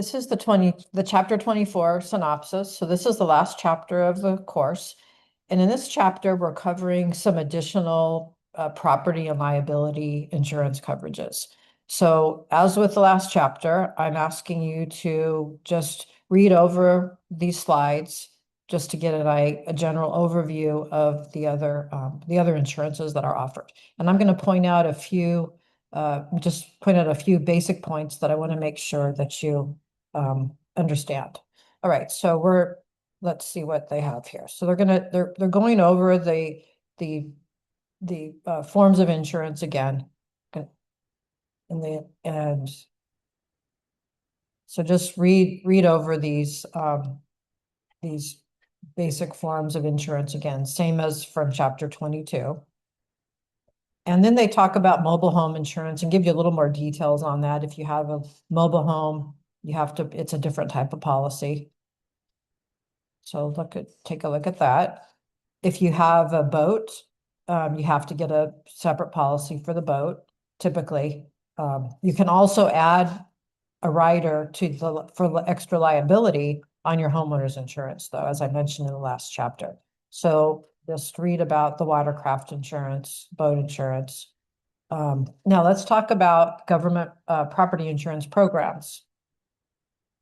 This is the chapter 24 synopsis. So this is the last chapter of the course. And in this chapter, we're covering some additional property and liability insurance coverages. So as with the last chapter, I'm asking you to just read over these slides just to get a general overview of the other insurances that are offered. And I'm going to point out a few basic points that I want to make sure that you understand. All right, so let's see what they have here. So they're going over the forms of insurance again, and so just read over these basic forms of insurance again, same as from chapter 22. And then they talk about mobile home insurance and give you a little more details on that. If you have a mobile home, it's a different type of policy. So take a look at that. If you have a boat, you have to get a separate policy for the boat, typically. You can also add a rider for extra liability on your homeowner's insurance, though, as I mentioned in the last chapter. So just read about the watercraft insurance, boat insurance. Now let's talk about government property insurance programs.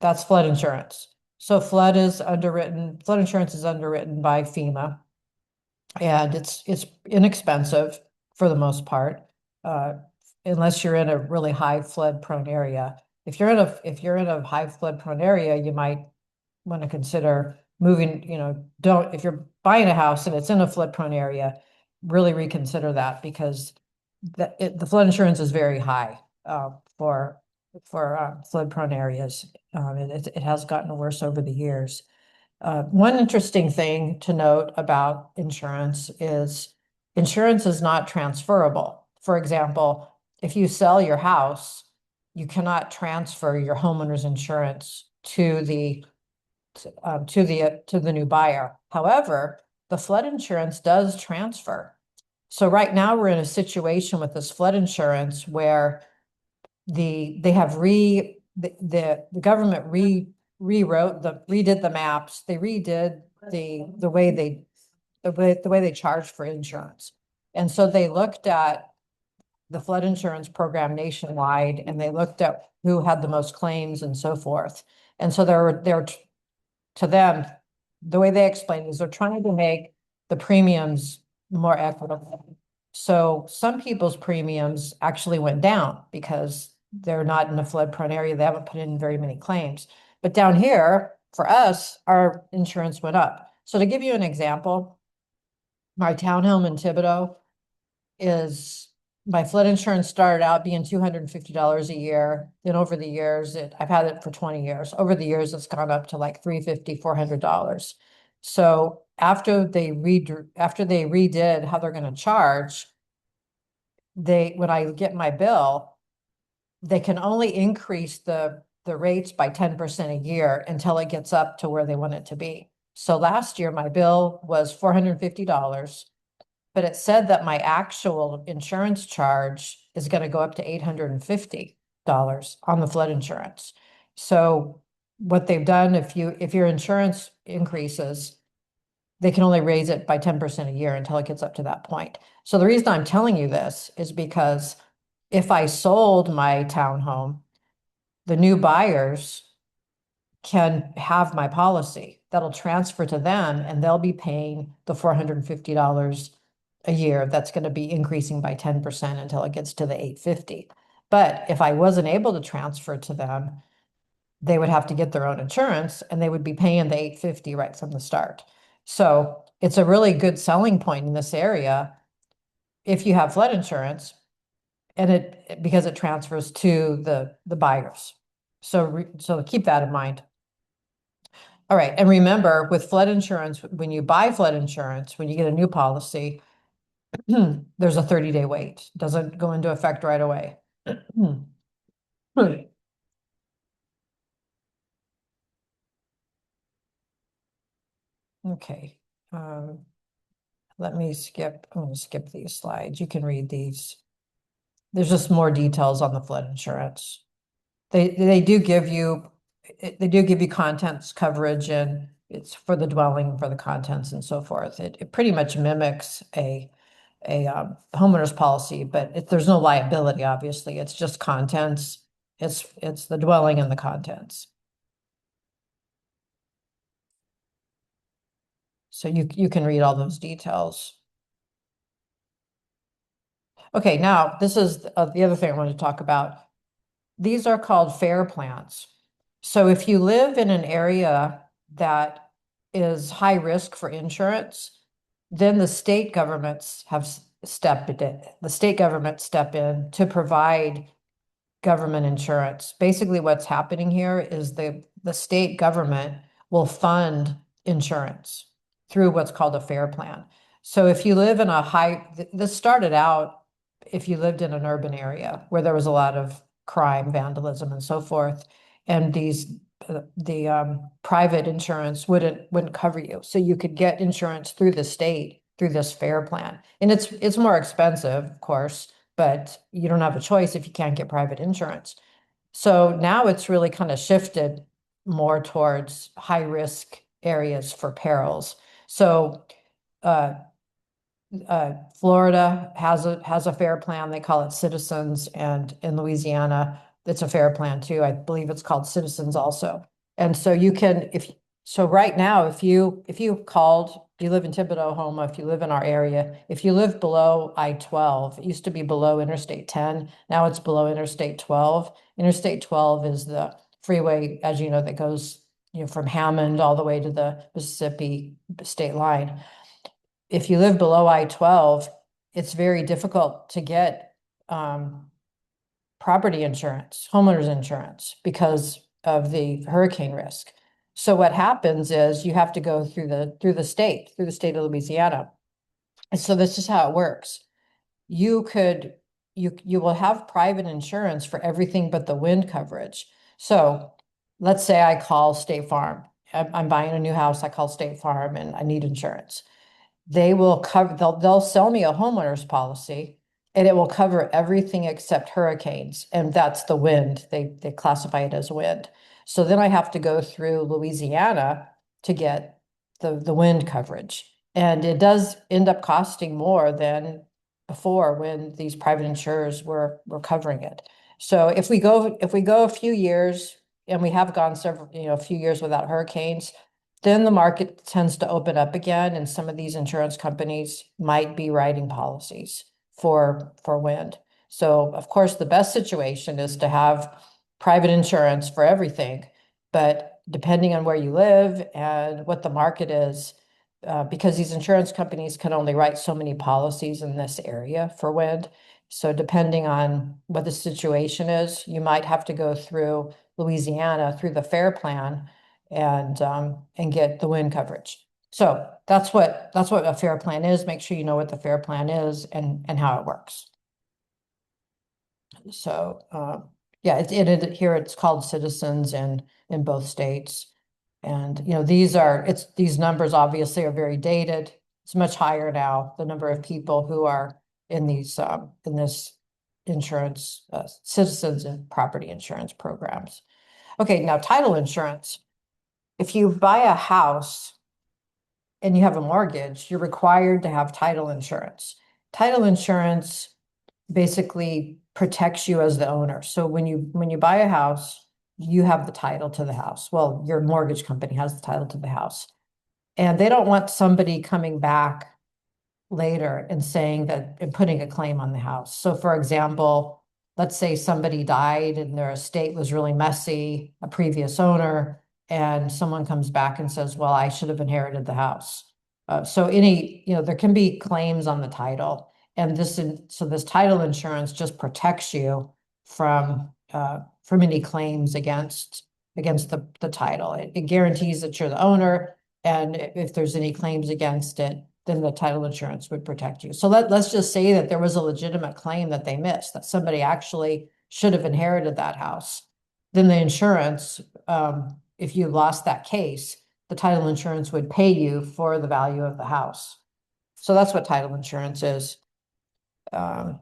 That's flood insurance. So flood insurance is underwritten by FEMA, and it's inexpensive for the most part, unless you're in a really high flood prone area. If you're in a high flood prone area, you might want to consider moving, if you're buying a house and it's in a flood prone area, really reconsider that, because the flood insurance is very high for flood prone areas. It has gotten worse over the years. One interesting thing to note about insurance is not transferable. For example, if you sell your house, you cannot transfer your homeowner's insurance to the new buyer. However, the flood insurance does transfer. So right now we're in a situation with this flood insurance where the government redid the maps. They redid the way they charge for insurance. And so they looked at the flood insurance program nationwide, and they looked at who had the most claims and so forth. And so to them, the way they explain it is they're trying to make the premiums more equitable. So some people's premiums actually went down because they're not in a flood prone area. They haven't put in very many claims. But down here, for us, our insurance went up. So to give you an example, my townhome in Thibodaux my flood insurance started out being $250 a year. Then over the years, I've had it for 20 years. Over the years, it's gone up to like $350, $400. So after they redid how they're going to charge, when I get my bill, they can only increase the rates by 10% a year until it gets up to where they want it to be. So last year, my bill was $450. But it said that my actual insurance charge is going to go up to $850 on the flood insurance. So what they've done, if your insurance increases, they can only raise it by 10% a year until it gets up to that point. So the reason I'm telling you this is because if I sold my townhome, the new buyers can have my policy that'll transfer to them, and they'll be paying the $450 a year. That's going to be increasing by 10% until it gets to the $850. But if I wasn't able to transfer to them, they would have to get their own insurance, and they would be paying the $850 right from the start. So it's a really good selling point in this area if you have flood insurance, and because it transfers to the buyers. So keep that in mind. All right, and remember, with flood insurance, when you buy flood insurance, when you get a new policy, there's a 30-day wait. Doesn't go into effect right away. Okay. I'm going to skip these slides. You can read these. There's just more details on the flood insurance. They do give you they do give you contents coverage, and it's for the dwelling, for the contents and so forth. It pretty much mimics a homeowner's policy, but there's no liability, obviously. It's just contents. It's the dwelling and the contents. So you can read all those details. Okay, now this is the other thing I wanted to talk about. These are called FAIR plans. So if you live in an area that is high risk for insurance, then the state governments have stepped in. The state governments step in to provide government insurance. Basically, what's happening here is the state government will fund insurance through what's called a FAIR plan. So if you live in a this started out if you lived in an urban area where there was a lot of crime, vandalism, and so forth, and the private insurance wouldn't cover you. So you could get insurance through the state through this FAIR plan, and it's more expensive, of course, but you don't have a choice if you can't get private insurance. So now it's really kind of shifted more towards high risk areas for perils. So uh, Florida has a FAIR plan. They call it Citizens, and in Louisiana, it's a FAIR plan too. I believe it's called Citizens also. And so you can, so right now, if you live in Thibodaux, Homa, if you live in our area, if you live below I-12, it used to be below Interstate 10, now it's below Interstate 12. Interstate 12 is the freeway, as you know, that goes, from Hammond all the way to the Mississippi state line. If you live below I-12, it's very difficult to get property insurance, homeowners insurance, because of the hurricane risk. So what happens is you have to go through the state of Louisiana. And so this is how it works. You will have private insurance for everything but the wind coverage. So let's say I call State Farm. I'm buying a new house. I call State Farm and I need insurance. They will cover, they'll sell me a homeowner's policy, and it will cover everything except hurricanes. And that's the wind. They classify it as wind. So then I have to go through Louisiana to get the wind coverage. And it does end up costing more than before when these private insurers were covering it. So if we go a few years, and we have gone a few years without hurricanes, then the market tends to open up again, and some of these insurance companies might be writing policies for wind. So of course, the best situation is to have private insurance for everything, but depending on where you live and what the market is, because these insurance companies can only write so many policies in this area for wind. So depending on what the situation is, you might have to go through Louisiana through the FAIR plan and get the wind coverage. So that's what a FAIR plan is. Make sure you know what the FAIR plan is and how it works. So yeah, here it's called Citizens in both states. And these numbers obviously are very dated. It's much higher now, the number of people who are in this insurance, citizens and property insurance programs. Okay, now title insurance. If you buy a house and you have a mortgage, you're required to have title insurance. Title insurance basically protects you as the owner. So when you buy a house, you have the title to the house. Well, your mortgage company has the title to the house. And they don't want somebody coming back later and saying that and putting a claim on the house. So for example, let's say somebody died and their estate was really messy, a previous owner, and someone comes back and says, well, I should have inherited the house. So there can be claims on the title. And this title insurance just protects you from any claims against the title. It guarantees that you're the owner, and if there's any claims against it, then the title insurance would protect you. So let's just say that there was a legitimate claim that they missed, that somebody actually should have inherited that house. Then the insurance, if you lost that case, the title insurance would pay you for the value of the house. So that's what title insurance is. And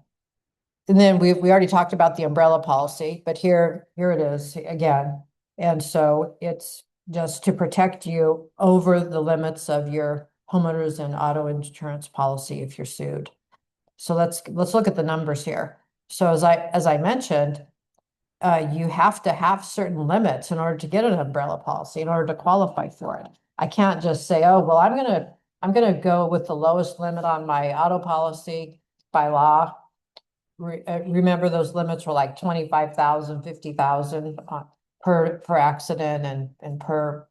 then we already talked about the umbrella policy, but here it is again. And so it's just to protect you over the limits of your homeowners and auto insurance policy if you're sued. So let's look at the numbers here. So as I mentioned, you have to have certain limits in order to get an umbrella policy, in order to qualify for it. I can't just say, oh, well, I'm gonna go with the lowest limit on my auto policy by law. Remember those limits were like 25,000, 50,000 per accident and per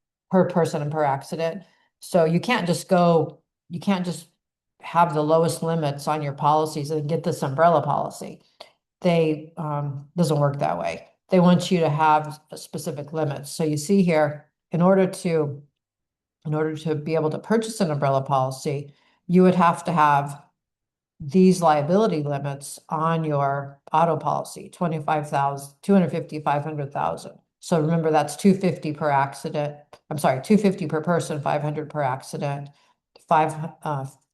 person and per accident. So you can't just have the lowest limits on your policies and get this umbrella policy. They doesn't work that way. They want you to have specific limits. So you see here, in order to be able to purchase an umbrella policy, you would have to have these liability limits on your auto policy, 25,000, 250, 500,000. So remember, that's 250 per accident. I'm sorry, 250 per person, 500 per accident,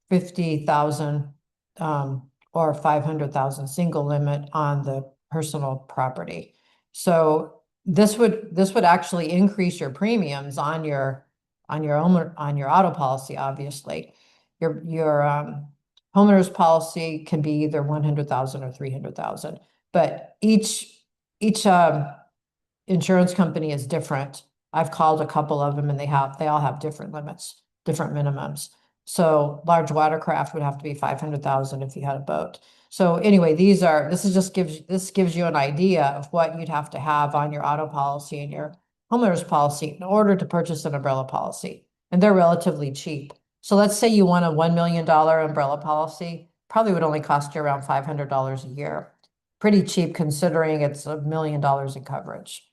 50,000 or 500,000 single limit on the personal property. So this would actually increase your premiums on your auto policy, obviously. Your homeowner's policy can be either 100,000 or 300,000, but each insurance company is different. I've called a couple of them and they all have different limits, different minimums. So large watercraft would have to be 500,000 if you had a boat. So anyway, this gives you an idea of what you'd have to have on your auto policy and your homeowner's policy in order to purchase an umbrella policy. And they're relatively cheap. So let's say you want a $1 million umbrella policy, probably would only cost you around $500 a year. Pretty cheap considering it's $1 million in coverage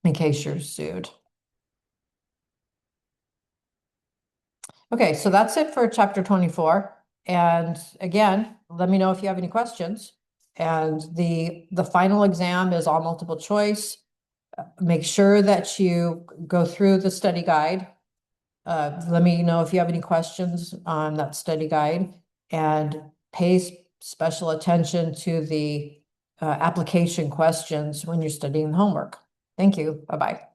in case you're sued. Okay, so that's it for chapter 24. And again, let me know if you have any questions. And the final exam is all multiple choice. Make sure that you go through the study guide. Let me know if you have any questions on that study guide, and pay special attention to the application questions when you're studying homework. Thank you. Bye-bye.